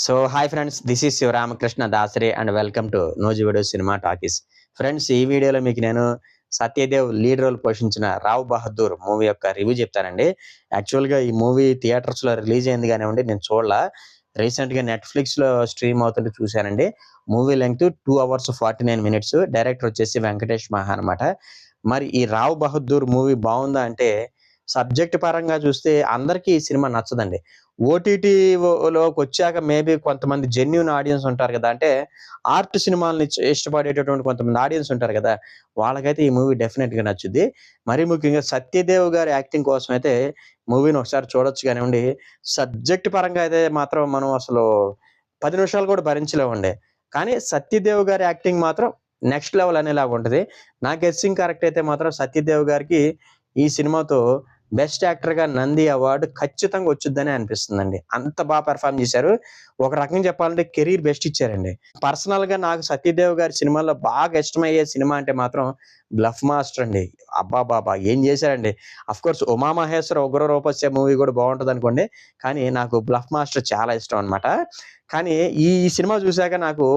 So hi friends, this is your Ramakrishna Dasari and welcome to Nuzvid cinema talkies. Friends, ఈ వీడియోలో మీకు నేను సత్యదేవ్ లీడ్ రోల్ పోషించిన రావ్ బహదూర్ మూవీ యొక్క రివ్యూ చెప్తానండి. యాక్చువల్గా ఈ మూవీ థియేటర్స్లో రిలీజ్ అయింది కానివ్వండి, నేను చూడలా. రీసెంట్గా నెట్ఫ్లిక్స్లో స్ట్రీమ్ అవుతుంటే చూశానండి. Movie length 2 hours 49 minutes. Director వచ్చేసి వెంకటేష్ మహా అనమాట. మరి ఈ రావ్ బహదూర్ మూవీ బాగుందా అంటే, సబ్జెక్ట్ పరంగా చూస్తే అందరికీ ఈ సినిమా నచ్చదండి. ఓటీటీలోకి వచ్చాక మేబీ కొంతమంది జెన్యూన్ ఆడియన్స్ ఉంటారు కదా, అంటే ఆర్ట్ సినిమాలని ఇష్టపడేటటువంటి కొంతమంది ఆడియన్స్ ఉంటారు కదా, వాళ్ళకైతే ఈ మూవీ డెఫినెట్గా నచ్చుద్ది. మరీ ముఖ్యంగా సత్యదేవ్ గారి యాక్టింగ్ కోసం అయితే మూవీని ఒకసారి చూడొచ్చు కానివ్వండి. సబ్జెక్ట్ పరంగా అయితే మాత్రం మనం అసలు 10 నిమిషాలు కూడా భరించలేమండి. కానీ సత్యదేవ్ గారి యాక్టింగ్ మాత్రం నెక్స్ట్ లెవెల్ అనేలాగా ఉంటుంది. నా గెస్సింగ్ కరెక్ట్ అయితే మాత్రం సత్యదేవ్ గారికి ఈ సినిమాతో బెస్ట్ యాక్టర్‌గా నంది అవార్డ్ ఖచ్చితంగా వచ్చుద్దనే అనిపిస్తుందండి. అంత బాగా పెర్ఫార్మ్ చేశారు. ఒక రకంగా చెప్పాలంటే కెరీర్ బెస్ట్ ఇచ్చారండి. పర్సనల్‌గా నాకు సత్యదేవ్ గారి సినిమాల్లో బాగా ఇష్టమయ్యే సినిమా అంటే మాత్రం 'బ్లఫ్ మాస్టర్' అండి. అబ్బబ్బబ్బా! ఏం చేశారండి. అఫ్‌కోర్స్ 'ఉమామహేశ్వర ఉగ్ర రూపస్య' మూవీ కూడా బావుంటదనుకోండి. కానీ నాకు 'బ్లఫ్ మాస్టర్' చాలా ఇష్టం అన్నమాట. కానీ ఈ సినిమా చూసాక నాకు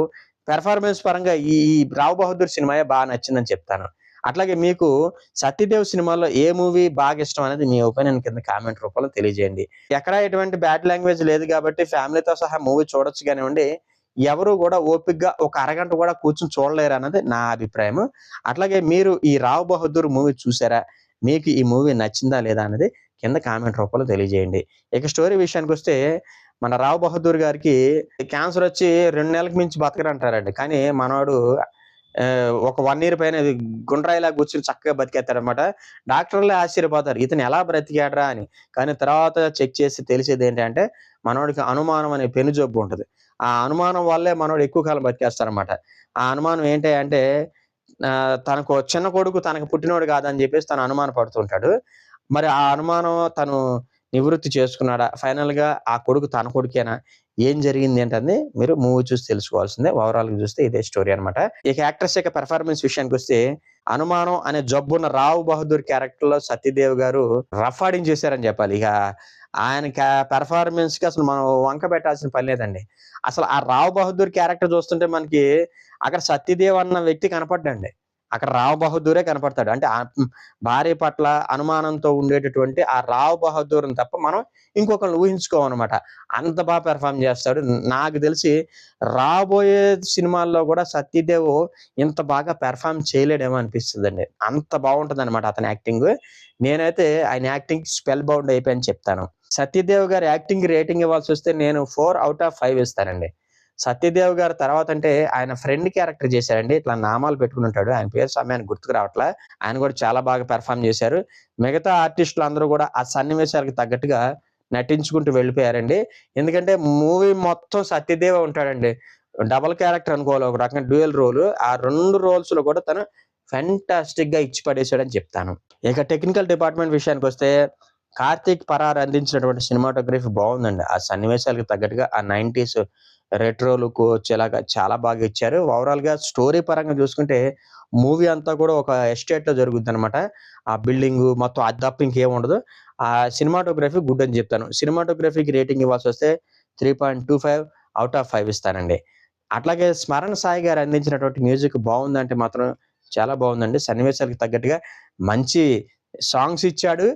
పెర్ఫార్మెన్స్ పరంగా ఈ 'రావ్ బహదూర్' సినిమాయే బాగా నచ్చిందని చెప్తాను. అట్లాగే మీకు సత్యదేవ్ సినిమాలో ఏ మూవీ బాగా ఇష్టం అనేది మీ ఒపీనియన్ కింద కామెంట్ రూపంలో తెలియజేయండి. ఎక్కడ ఎటువంటి బ్యాడ్ లాంగ్వేజ్ లేదు కాబట్టి ఫ్యామిలీతో సహా మూవీ చూడొచ్చు కానివ్వండి. ఎవరు కూడా ఓపికగా ఒక అరగంట కూడా కూర్చొని చూడలేరు అన్నది నా అభిప్రాయం. అట్లాగే మీరు ఈ 'రావ్ బహదూర్' మూవీ చూసారా? మీకు ఈ మూవీ నచ్చిందా లేదా అనేది కింద కామెంట్ రూపంలో తెలియజేయండి. ఇక స్టోరీ విషయానికొస్తే, మన 'రావ్ బహదూర్' గారికి క్యాన్సర్ వచ్చి 2 నెలలకు మించి బతకరంటారండి. కానీ మనోడు ఒక 1 year పైన గుండ్రాయిలా కూర్చొని చక్కగా బతికేత్తాడనమాట. డాక్టర్లే ఆశ్చర్యపోతారు, ఇతను ఎలా బ్రతికాడురా అని. కానీ తర్వాత చెక్ చేసి తెలిసేదేంటంటే, మనోడికి అనుమానం అనే పెను జబ్బు ఉంటది. ఆ అనుమానం వల్లే మనోడు ఎక్కువ కాలం బతికేస్తాడనమాట. ఆ అనుమానం ఏంటి అంటే, తనకు చిన్న కొడుకు తనకు పుట్టినోడు కాదని చెప్పేసి తను అనుమాన పడుతుంటాడు. మరి ఆ అనుమానం తను నివృత్తి చేసుకున్నాడా? ఫైనల్‌గా ఆ కొడుకు తన కొడుకేనా? ఏం జరిగింది ఏంటని మీరు మూవీ చూసి తెలుసుకోవాల్సిందే. ఓవరాల్‌గా చూస్తే ఇదే స్టోరీ అన్నమాట. ఇక యాక్ట్రెస్ యొక్క పెర్ఫార్మెన్స్ విషయానికొస్తే, అనుమానం అనే జబ్బున్న రావ్ బహదూర్ క్యారెక్టర్‌లో సత్యదేవ్ గారు రఫ్ ఆడించేశారని చెప్పాలి. ఇక ఆయన పెర్ఫార్మెన్స్‌కి అసలు మనం వంక పెట్టాల్సిన పని లేదండి. అసలు ఆ రావ్ బహదూర్ క్యారెక్టర్ చూస్తుంటే మనకి అక్కడ సత్యదేవ్ అన్న వ్యక్తి కనపడ్డండి. అక్కడ రావ్ బహదూరే కనపడతాడు. అంటే భార్య పట్ల అనుమానంతో ఉండేటటువంటి ఆ రావ్ బహదూర్‌ని తప్ప మనం ఇంకొకళ్ళని ఊహించుకోమనమాట. అంత బాగా పెర్ఫార్మ్ చేస్తాడు. నాకు తెలిసి రాబోయే సినిమాల్లో కూడా సత్యదేవ్ ఇంత బాగా పెర్ఫార్మ్ చేయలేడేమో అనిపిస్తదండి. అంత బావుంటదనమాట అతని యాక్టింగు. నేనైతే ఆయన యాక్టింగ్‌కి స్పెల్ బౌండ్ అయిపోయానని చెప్తాను. సత్యదేవ్ గారి యాక్టింగ్‌కి రేటింగ్ ఇవ్వాల్సొస్తే నేను 4/5 ఇస్తానండి. సత్యదేవ్ గారి తర్వాతంటే ఆయన ఫ్రెండ్ క్యారెక్టర్ చేశారండి. ఇట్లా నామాలు పెట్టుకొనుంటాడు. ఆయన పేరు సమయానికి గుర్తుకు రావట్లా. ఆయన కూడా చాలా బాగా పెర్ఫార్మ్ చేశారు. మిగతా ఆర్టిస్టులందరూ కూడా ఆ సన్నివేశాలకు తగ్గట్టుగా నటించుకుంటూ వెళ్ళిపోయారండి. ఎందుకంటే మూవీ మొత్తం సత్యదేవే ఉంటాడండి. డబుల్ క్యారెక్టర్ అనుకోవాలి, ఒక రకంగా డ్యూయల్ రోల్. ఆ 2 రోల్స్‌లో కూడా తను ఫెంటాస్టిక్‌గా ఇచ్చి పడేసాడని చెప్తాను. ఇక టెక్నికల్ డిపార్ట్‌మెంట్ విషయానికొస్తే, కార్తీక్ పరార్ అందించినటువంటి సినిమాటోగ్రఫీ బావుందండి. ఆ సన్నివేశాలకు తగ్గట్టుగా ఆ 90s రెట్రో లుక్ వచ్చేలాగా చాలా బాగా ఇచ్చారు. ఓవరాల్‌గా స్టోరీ పరంగా చూసుకుంటే, మూవీ అంతా కూడా ఒక ఎస్టేట్‌లో జరుగుద్దనమాట. ఆ బిల్డింగు మొత్తం అది తప్ప ఇంకేం ఉండదు. ఆ సినిమాటోగ్రఫీ గుడ్ అని చెప్తాను. సినిమాటోగ్రఫీకి రేటింగ్ ఇవ్వాల్సొస్తే 3.25/5 ఇస్తానండి. అట్లాగే స్మరణ సాయి గారు అందించినటువంటి మ్యూజిక్ బావుందంటే మాత్రం చాలా బావుందండి. సన్నివేశాలకు తగ్గట్టుగా మంచి సాంగ్స్ ఇచ్చాడు.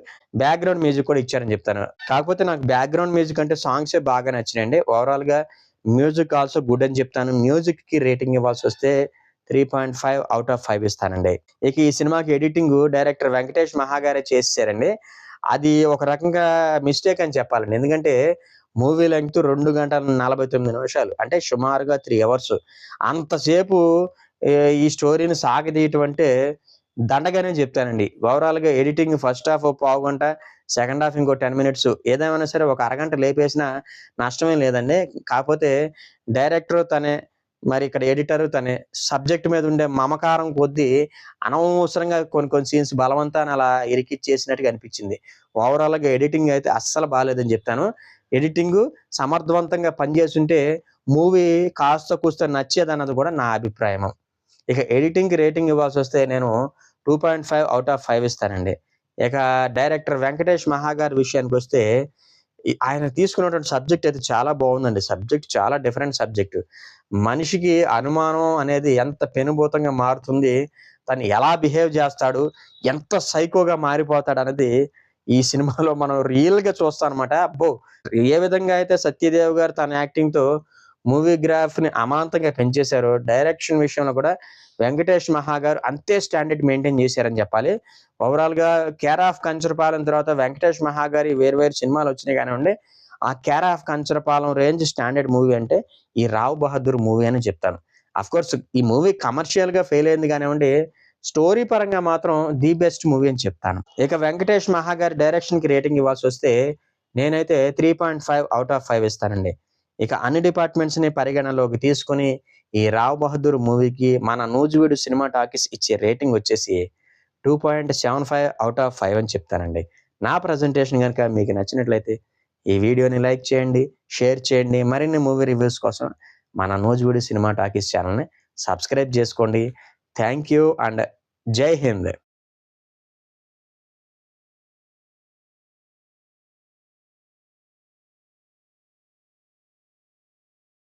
బ్యాక్‌గ్రౌండ్ మ్యూజిక్ కూడా ఇచ్చారని చెప్తాను. కాకపోతే నాకు బ్యాక్‌గ్రౌండ్ మ్యూజిక్ అంటే సాంగ్సే బాగా నచ్చినాయండి. ఓవరాల్‌గా మ్యూజిక్ ఆల్సో గుడ్ అని చెప్తాను. మ్యూజిక్‌కి రేటింగ్ ఇవ్వాల్సొస్తే 3.5/5 ఇస్తానండి. ఇక ఈ సినిమాకి ఎడిటింగు డైరెక్టర్ వెంకటేష్ మహా గారే చేసేసారండి. అది ఒక రకంగా మిస్టేక్ అని చెప్పాలండి. ఎందుకంటే మూవీ లెంగ్త్ 2 గంటల 49 నిమిషాలు. అంటే సుమారుగా 3 hours. అంతసేపు ఈ స్టోరీని సాగదీయటం అంటే దండగనే చెప్తానండి. ఓవరాల్‌గా ఎడిటింగ్ ఫస్ట్ హాఫ్ పావుగంట, సెకండ్ హాఫ్ ఇంకో 10 minutes. ఏదేమైనా సరే ఒక అరగంట లేపేసినా నష్టమేం లేదండి. కాపోతే డైరెక్టర్ తనే, మరి ఇక్కడ ఎడిటర్ తనే. సబ్జెక్ట్ మీద ఉండే మమకారం కొద్దీ అనవసరంగా కొన్ని కొన్ని సీన్స్ బలవంతాన అలా ఇరికిచ్చేసినట్టుగా అనిపించింది. ఓవరాల్‌గా ఎడిటింగ్ అయితే అస్సలు బాలేదని చెప్తాను. ఎడిటింగు సమర్థవంతంగా పనిచేసుంటే మూవీ కాస్త కూస్త నచ్చేదన్నది కూడా నా అభిప్రాయము. ఇక ఎడిటింగ్‌కి రేటింగ్ ఇవ్వాల్సొస్తే నేను 2.5/5 ఇస్తానండి. ఇక డైరెక్టర్ వెంకటేష్ మహా గారి విషయానికొస్తే, ఆయన తీసుకున్నటువంటి సబ్జెక్ట్ అయితే చాలా బాగుందండి. సబ్జెక్ట్ చాలా డిఫరెంట్ సబ్జెక్ట్. మనిషికి అనుమానం అనేది ఎంత పెనుభూతంగా మారుతుంది, తను ఎలా బిహేవ్ చేస్తాడు, ఎంత సైకోగా మారిపోతాడనేది ఈ సినిమాలో మనం రియల్‌గా చూస్తామనమాట. అబ్బో! ఏ విధంగా అయితే సత్యదేవ్ గారు తన యాక్టింగ్‌తో మూవీ గ్రాఫ్‌ని అమాంతంగా పెంచేశారో, డైరెక్షన్ విషయంలో కూడా వెంకటేష్ మహా గారు అంతే స్టాండర్డ్ మెయింటైన్ చేశారని చెప్పాలి. ఓవరాల్‌గా 'కేర్ ఆఫ్ కంచరపాలెం' తర్వాత వెంకటేష్ మహా గారి వేరు వేరు సినిమాలొచ్చినాయి కానివ్వండి, ఆ 'care of Kancharapalem' range standard movie అంటే ఈ 'రావ్ బహదూర్' మూవీ అని చెప్తాను. ఆఫ్‌కోర్స్ ఈ మూవీ కమర్షియల్‌గా ఫెయిల్ అయింది కానివ్వండి, స్టోరీ పరంగా మాత్రం ది బెస్ట్ మూవీ అని చెప్తాను. ఇక వెంకటేష్ మహా గారి డైరెక్షన్‌కి రేటింగ్ ఇవ్వాల్సొస్తే నేనైతే 3.5 ఔట్ ఆఫ్ 5 ఇస్తానండి. ఇక అన్ని డిపార్ట్‌మెంట్స్‌ని పరిగణనలోకి తీసుకొని ఈ 'రావ్ బహదూర్' మూవీకి మన నూజివీడు సినిమా టాకీస్ ఇచ్చే రేటింగ్ వచ్చేసి 2.75 ఔట్ ఆఫ్ 5 అని చెప్తానండి. నా ప్రజెంటేషన్ గనుక మీకు నచ్చినట్లయితే ఈ వీడియోని లైక్ చేయండి, షేర్ చేయండి. మరిన్ని మూవీ రివ్యూస్ కోసం మన నూజివీడు సినిమా టాకీస్ ఛానెల్‌ని సబ్స్క్రైబ్ చేసుకోండి. థాంక్ యూ అండ్ జై హింద్.